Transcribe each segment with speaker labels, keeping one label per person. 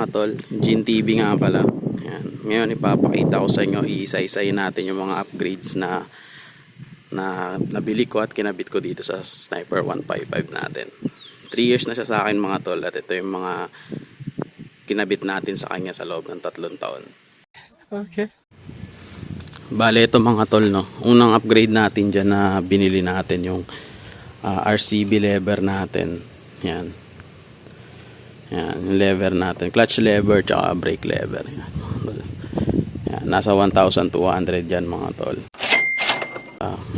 Speaker 1: mga tol, Gin TV nga pala. Ayan. Ngayon ipapakita ko sa inyo, iisa-isayin natin yung mga upgrades na nabili ko at kinabit ko dito sa Sniper 155 natin. 3 years na siya sa akin mga tol, at ito yung mga kinabit natin sa kanya sa loob ng 3 taon.
Speaker 2: Okay.
Speaker 1: Bale ito mga tol, no, unang upgrade natin dyan na binili natin yung RCB lever natin. Yan. Yan, yung lever natin, clutch lever tsaka brake lever. Yan, nasa 1,200 yan mga tol.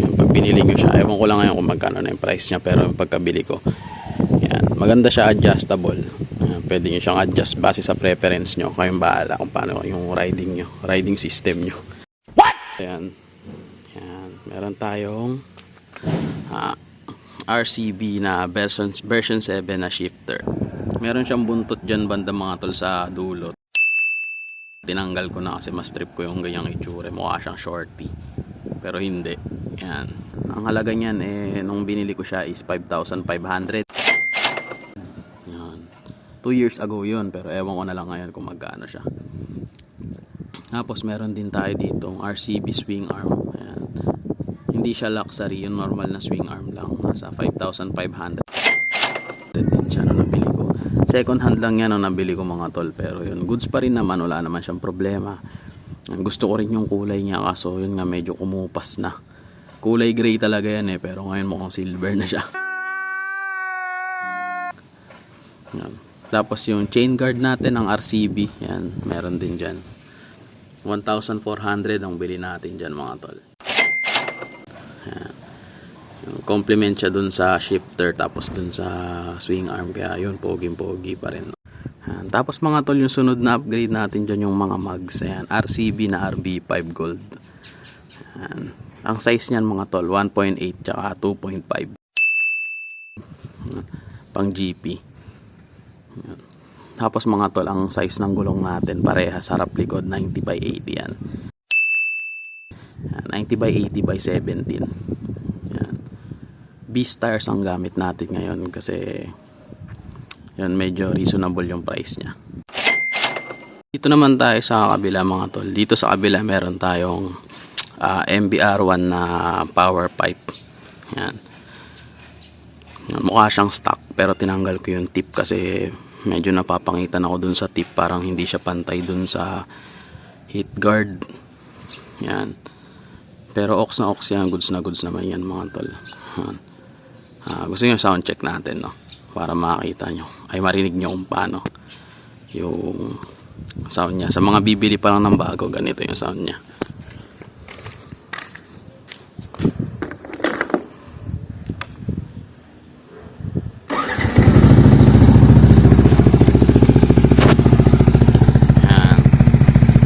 Speaker 1: Yung pag binili nyo siya, ewan ko lang ngayon kung magkano na yung price niya, pero yung pagkabili ko, yan, maganda siya, adjustable. Yan, pwede nyo siyang adjust base sa preference nyo, kayong bahala kung paano yung riding system nyo. What? Yan, yan, meron tayong RCB na version 7 na shifter. Meron siyang buntot dyan banda mga tol sa dulo. Tinanggal ko na kasi mas trip ko yung ganyang itsura. Mukha siyang shorty, pero hindi. Yan. Ang halaga niyan nung binili ko siya is 5,500. Yan. 2 years ago yun, pero ewan ko na lang ngayon kung magkano siya. Tapos meron din tayo dito RCB swing arm. Yan. Hindi siya luxury, yung normal na swing arm lang. Nasa 5,500 din siya nung nabili ko. Second hand lang yan nung nabili ko mga tol, pero yun, goods pa rin naman, wala naman siyang problema. Gusto ko rin yung kulay niya, kaso yun nga medyo kumupas na. Kulay gray talaga yan pero ngayon mukhang silver na siya. Yan. Tapos yung chain guard natin ng RCB, yan, meron din dyan. 1,400 ang bili natin dyan mga tol. Yan. Complement siya dun sa shifter, tapos dun sa swing arm, kaya yun, pogi pa rin. Tapos mga tol, yung sunod na upgrade natin dyan yung mga mags. Ayan, RCB na RB5 gold. Ayan. Ang size niyan mga tol, 1.8 tsaka 2.5 pang GP. Ayan. Tapos mga tol, ang size ng gulong natin parehas, harap likod 90 by 80 yan. Ayan, 90 by 80 by 17. Beast tires ang gamit natin ngayon kasi yun, medyo reasonable yung price niya. Dito naman tayo sa kabila mga tol. Dito sa kabila meron tayong MBR1 na power pipe. Yan. Mukha siyang stock pero tinanggal ko yung tip kasi medyo napapangitan ako dun sa tip, parang hindi siya pantay dun sa heat guard. Yan. Pero ox na ox yan, goods na goods naman yan mga tol. Yan. Gusto nyo sound check natin, no? Para makakita nyo, ay marinig nyo kung paano yung sound nya. Sa mga bibili pa lang ng bago, ganito yung sound nya.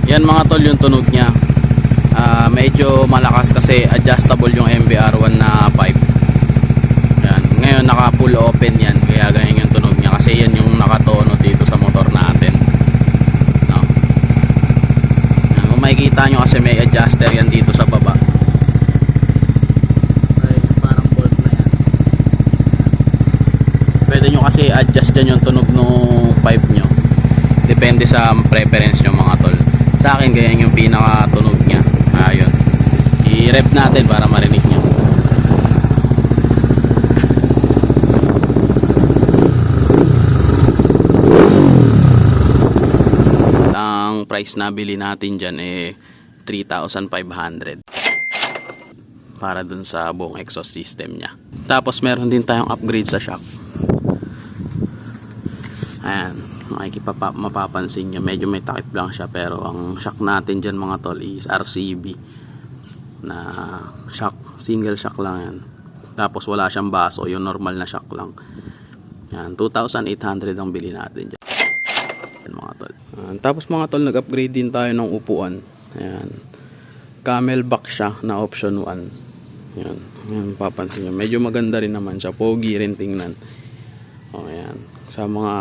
Speaker 1: Yan mga tol yung tunog nya. Medyo malakas kasi adjustable yung MBR1 na pipe. Ngayon naka full open yan, kaya ganyan yung tunog niya kasi yan yung nakatono dito sa motor natin, no? Yan, kung makikita nyo kasi may adjuster yan dito sa baba. Ay, parang bolt na yan. Pwede nyo kasi adjust dyan yung tunog ng pipe nyo, depende sa preference nyo mga tol. Sa akin ganyan yung pinaka tunog nya. Ayun, i-rev natin para marinig nyo. Price na bili natin dyan 3,500 para dun sa buong exhaust system nya. Tapos meron din tayong upgrade sa shock. Ayan, mapapansin nyo medyo may takip lang siya, pero ang shock natin dyan mga tol is RCB na shock, single shock lang yan. Tapos wala siyang baso, yung normal na shock lang. Ayan, 2,800 ang bili natin dyan mga tol. Tapos mga tol, nag-upgrade din tayo ng upuan. Ayan, camelback siya na option 1. Ayan, ayan, papansin nyo medyo maganda rin naman siya, pogi rin tingnan. Ayan, sa mga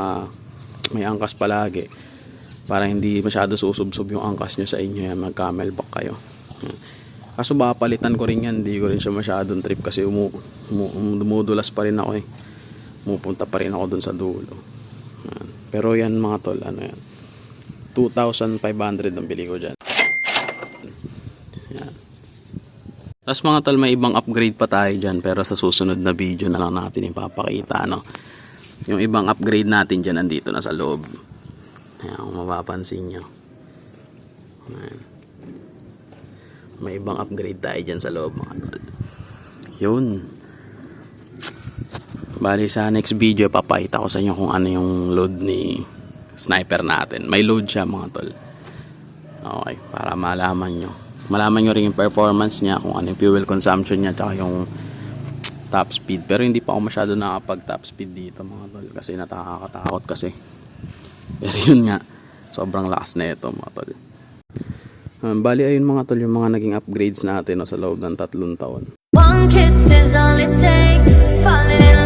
Speaker 1: may angkas palagi, para hindi masyado susubsob yung angkas nyo sa inyo, yan, mag camelback kayo. Ayan. Kaso baka palitan ko rin yan, hindi ko rin siya masyadong trip kasi dumudulas pa rin ako Pupunta pa rin ako dun sa dulo. Ayan. Pero yan mga tol, ano yan, 2,500 ang bili ko dyan. Yan. Tapos mga tol, may ibang upgrade pa tayo dyan, pero sa susunod na video na lang natin ipapakita, no? Yung ibang upgrade natin dyan nandito na sa loob. Ayan, kung mapapansin nyo. Ayan. May ibang upgrade tayo dyan sa loob, mga tol. Yun. Bali sa next video papakita ko sa inyo kung ano yung load ni sniper natin. May load siya, mga tol. Okay, para malaman nyo. Malaman nyo rin yung performance niya, kung ano yung fuel consumption niya, tsaka yung top speed. Pero hindi pa ako masyado nakapag top speed dito, mga tol, kasi nakakatakot kasi. Pero yun nga, sobrang lakas na ito, mga tol. Bali ayun, mga tol, yung mga naging upgrades natin, no, sa loob ng 3 taon.
Speaker 2: One kiss is all it takes, falling in